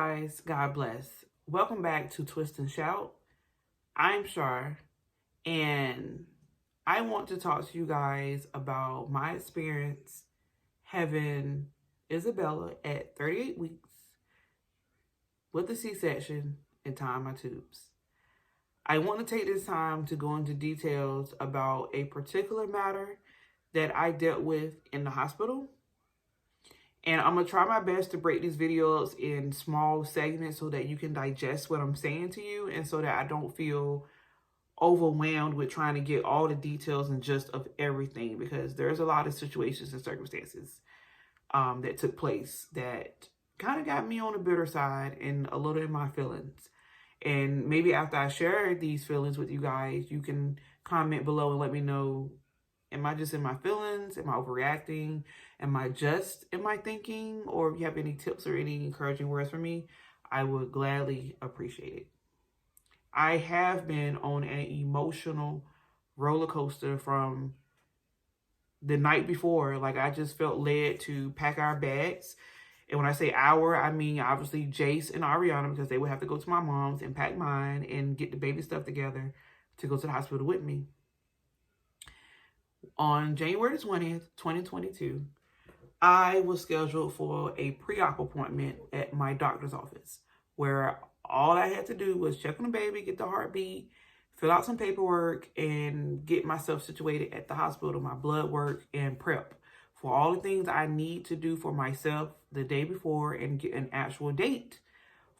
guys, God bless. Welcome back to Twist and Shout. I'm Shar, and I want to talk to you guys about my experience having Isabella at 38 weeks with a C-section and tying my tubes. I want to take this time to go into details about a particular matter that I dealt with in the hospital. And I'm going to try my best to break these videos in small segments so that you can digest what I'm saying to you and so that I don't feel overwhelmed with trying to get all the details and gist of everything, because there's a lot of situations and circumstances that took place that kind of got me on the bitter side and a little in my feelings. And maybe after I share these feelings with you guys, you can comment below and let me know, am I just in my feelings? Am I overreacting? Am I just in my thinking? Or if you have any tips or any encouraging words for me, I would gladly appreciate it. I have been on an emotional roller coaster from the night before. Like, I just felt led to pack our bags. And when I say our, I mean obviously Jace and Ariana, because they would have to go to my mom's and pack mine and get the baby stuff together to go to the hospital with me. On January 20th, 2022, I was scheduled for a pre-op appointment at my doctor's office, where all I had to do was check on the baby, get the heartbeat, fill out some paperwork, and get myself situated at the hospital, my blood work, and prep for all the things I need to do for myself the day before and get an actual date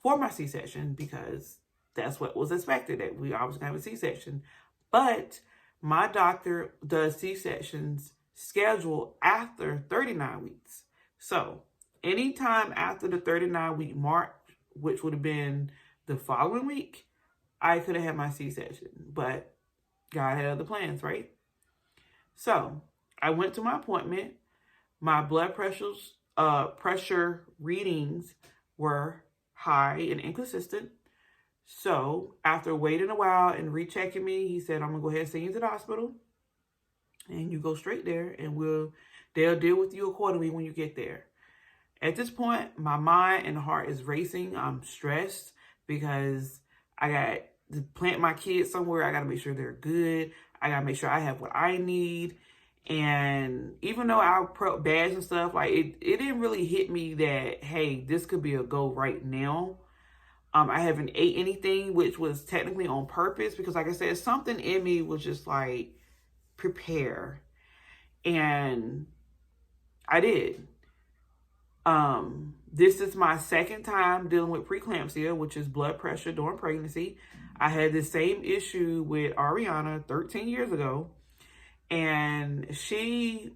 for my C-section, because that's what was expected, that I was going to have a C-section. But my doctor does C-sections scheduled after 39 weeks. So anytime after the 39-week mark, which would have been the following week, I could have had my C-section. But God had other plans, right? So I went to my appointment. My blood pressure readings were high and inconsistent. So after waiting a while and rechecking me, he said, I'm going to go ahead and send you to the hospital. And you go straight there, and they'll deal with you accordingly when you get there. At this point, my mind and heart is racing. I'm stressed because I got to plant my kids somewhere. I got to make sure they're good. I got to make sure I have what I need. And even though I prep bags and stuff, like it didn't really hit me that, hey, this could be a go right now. I haven't ate anything, which was technically on purpose, because like I said, something in me was just like, prepare. And I did. This is my second time dealing with preeclampsia, which is blood pressure during pregnancy. I had the same issue with Ariana 13 years ago, and she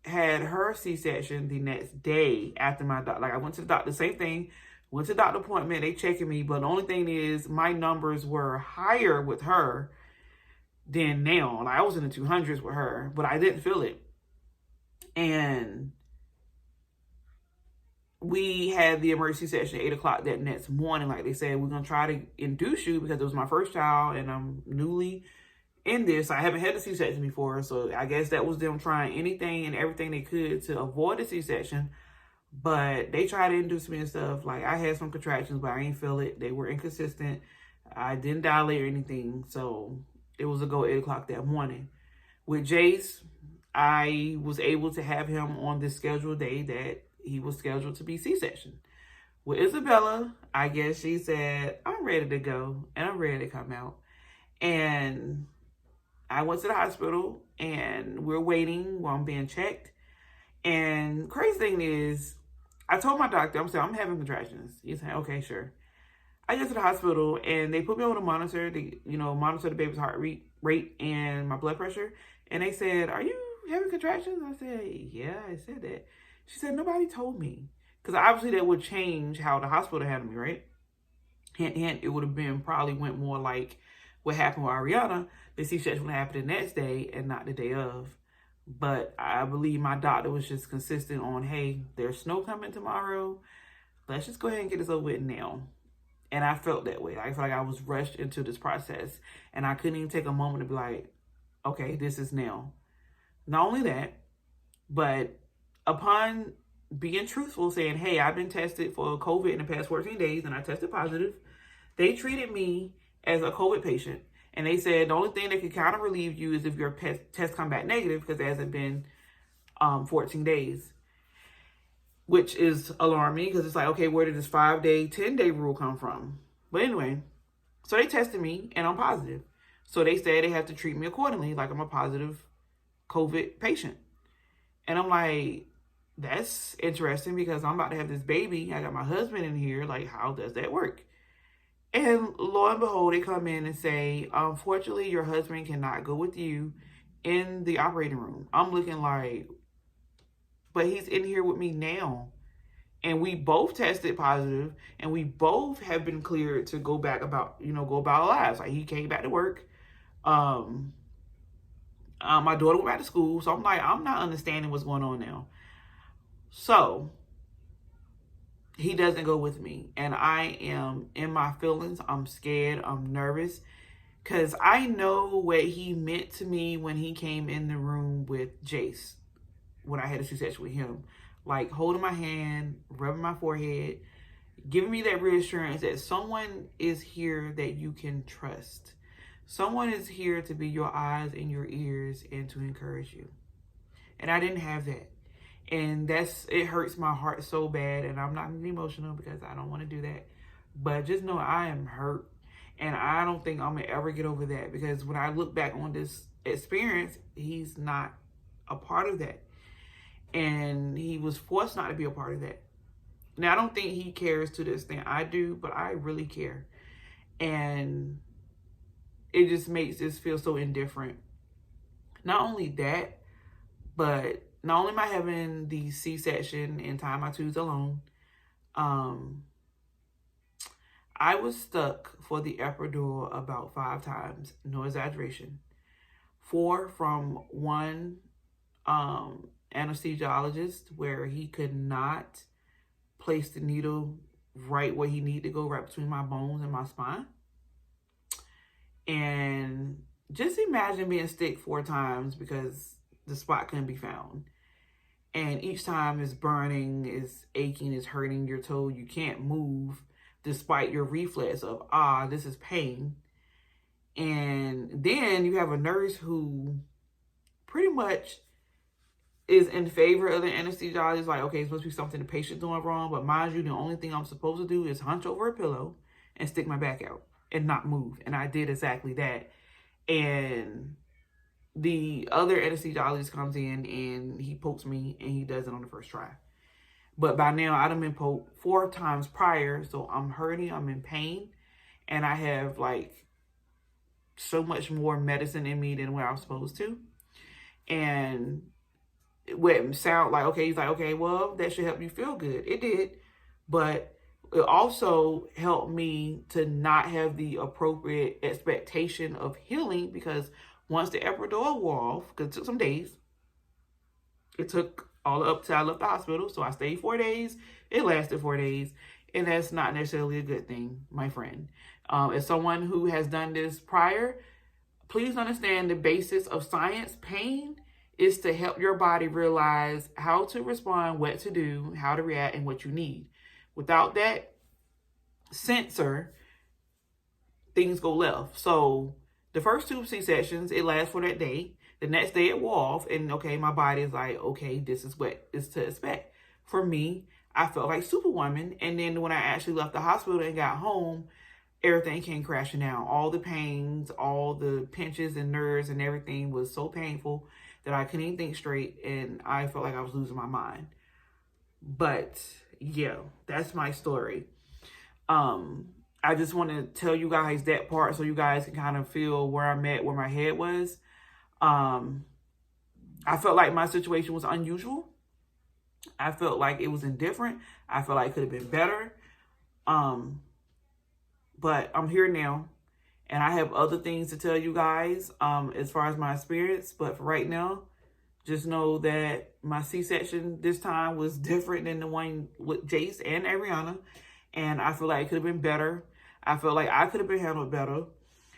had her C-section the next day after my doctor. Like, I went to the doctor, same thing. Went to the doctor appointment, they checking me, but the only thing is my numbers were higher with her than now. Like, I was in the 200s with her, but I didn't feel it. And we had the emergency session at 8 o'clock that next morning. Like they said, we're going to try to induce you because it was my first child and I'm newly in this. I haven't had a C-section before. So I guess that was them trying anything and everything they could to avoid a C-section. But they tried to induce me and stuff. Like, I had some contractions, but I ain't feel it. They were inconsistent. I didn't dilate or anything. So it was a go 8 o'clock that morning. With Jace, I was able to have him on the scheduled day that he was scheduled to be C-section. With Isabella, I guess she said, I'm ready to go and I'm ready to come out. And I went to the hospital and we're waiting while I'm being checked. And crazy thing is, I told my doctor, I'm having contractions. He said, okay, sure. I get to the hospital and they put me on a monitor to, monitor the baby's heart rate and my blood pressure. And they said, are you having contractions? I said, yeah, I said that. She said, nobody told me. Because obviously that would change how the hospital handled me, right? Hint, hint, it would have been probably went more like what happened with Ariana. The C-section would happen the next day and not the day of. But I believe my doctor was just consistent on, hey, there's snow coming tomorrow. Let's just go ahead and get this over with now. And I felt that way. I felt like I was rushed into this process. And I couldn't even take a moment to be like, okay, this is now. Not only that, but upon being truthful, saying, hey, I've been tested for COVID in the past 14 days and I tested positive. They treated me as a COVID patient. And they said the only thing that could kind of relieve you is if your test come back negative, because it hasn't been 14 days, which is alarming because it's like, okay, where did this 5-day, 10-day rule come from? But anyway, so they tested me and I'm positive. So they said they have to treat me accordingly, like I'm a positive COVID patient. And I'm like, that's interesting because I'm about to have this baby. I got my husband in here. Like, how does that work? And lo and behold, they come in and say, unfortunately, your husband cannot go with you in the operating room. I'm looking like, but he's in here with me now. And we both tested positive and we both have been cleared to go back about, go about our lives. Like, he came back to work. My daughter went back to school. So I'm like, I'm not understanding what's going on now. So he doesn't go with me. And I am in my feelings. I'm scared. I'm nervous. Because I know what he meant to me when he came in the room with Jace. When I had a C-section with him. Like, holding my hand, rubbing my forehead, giving me that reassurance that someone is here that you can trust. Someone is here to be your eyes and your ears and to encourage you. And I didn't have that. And it hurts my heart so bad. And I'm not emotional because I don't want to do that. But just know I am hurt. And I don't think I'm going to ever get over that. Because when I look back on this experience, he's not a part of that. And he was forced not to be a part of that. Now, I don't think he cares to the extent I do, but I really care. And it just makes this feel so indifferent. Not only that, but not only am I having the C-section and tying my tubes alone, I was stuck for the epidural about 5 times, no exaggeration. 4 from one anesthesiologist where he could not place the needle right where he needed to go, right between my bones and my spine. And just imagine being stick 4 times because the spot couldn't be found. And each time it's burning, it's aching, it's hurting your toe. You can't move despite your reflex of, this is pain. And then you have a nurse who pretty much is in favor of the anesthesiologist. Like, okay, it's supposed to be something the patient's doing wrong. But mind you, the only thing I'm supposed to do is hunch over a pillow and stick my back out and not move. And I did exactly that. And the other anesthesiologist comes in and he pokes me and he does it on the first try. But by now, I'd have been poked 4 times prior. So I'm hurting, I'm in pain. And I have like so much more medicine in me than what I was supposed to. And it wouldn't sound like, okay, he's like, okay, well, that should help you feel good. It did. But it also helped me to not have the appropriate expectation of healing, because once the epidural wore off, because it took some days, it took all up till I left the hospital. So I stayed 4 days. It lasted 4 days. And that's not necessarily a good thing, my friend. As someone who has done this prior, please understand the basis of science. Pain is to help your body realize how to respond, what to do, how to react, and what you need. Without that sensor, things go left. So the first 2 C-sections, it lasts for that day. The next day it wore off, and okay, my body is like, okay, this is what is to expect. For me, I felt like Superwoman. And then when I actually left the hospital and got home, everything came crashing down. All the pains, all the pinches and nerves and everything was so painful that I couldn't even think straight, and I felt like I was losing my mind. But yeah, that's my story. I just want to tell you guys that part so you guys can kind of feel where I'm at, where my head was. I felt like my situation was unusual. I felt like it was indifferent. I felt like it could have been better. But I'm here now. And I have other things to tell you guys as far as my experience. But for right now, just know that my C-section this time was different than the one with Jace and Ariana. And I feel like it could have been better. I felt like I could have been handled better.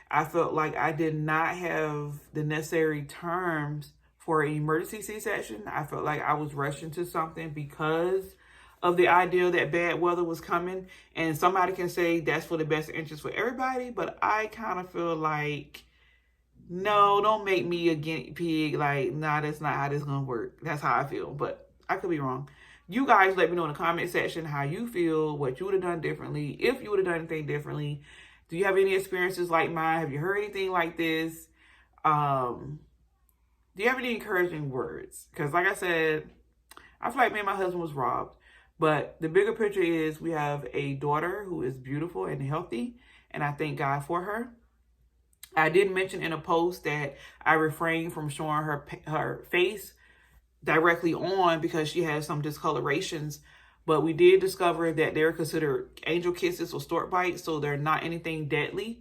I felt like I did not have the necessary terms for an emergency C-section. I felt like I was rushing to something because of the idea that bad weather was coming. And somebody can say that's for the best interest for everybody, but I kind of feel like, no, don't make me a guinea pig. Like, nah, that's not how this is going to work. That's how I feel, but I could be wrong. You guys let me know in the comment section how you feel, what you would have done differently, if you would have done anything differently. Do you have any experiences like mine? Have you heard anything like this? Do you have any encouraging words? Because like I said, I feel like me and my husband was robbed. But the bigger picture is we have a daughter who is beautiful and healthy, and I thank God for her. I did mention in a post that I refrained from showing her face directly on because she has some discolorations, but we did discover that they're considered angel kisses or stork bites, so they're not anything deadly.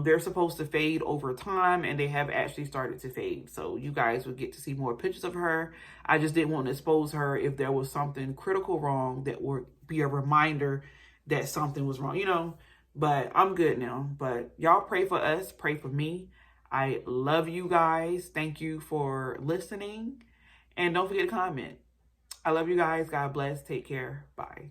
They're supposed to fade over time, and they have actually started to fade. So you guys will get to see more pictures of her. I just didn't want to expose her if there was something critical wrong that would be a reminder that something was wrong, you know. But I'm good now. But y'all pray for us. Pray for me. I love you guys. Thank you for listening. And don't forget to comment. I love you guys. God bless. Take care. Bye.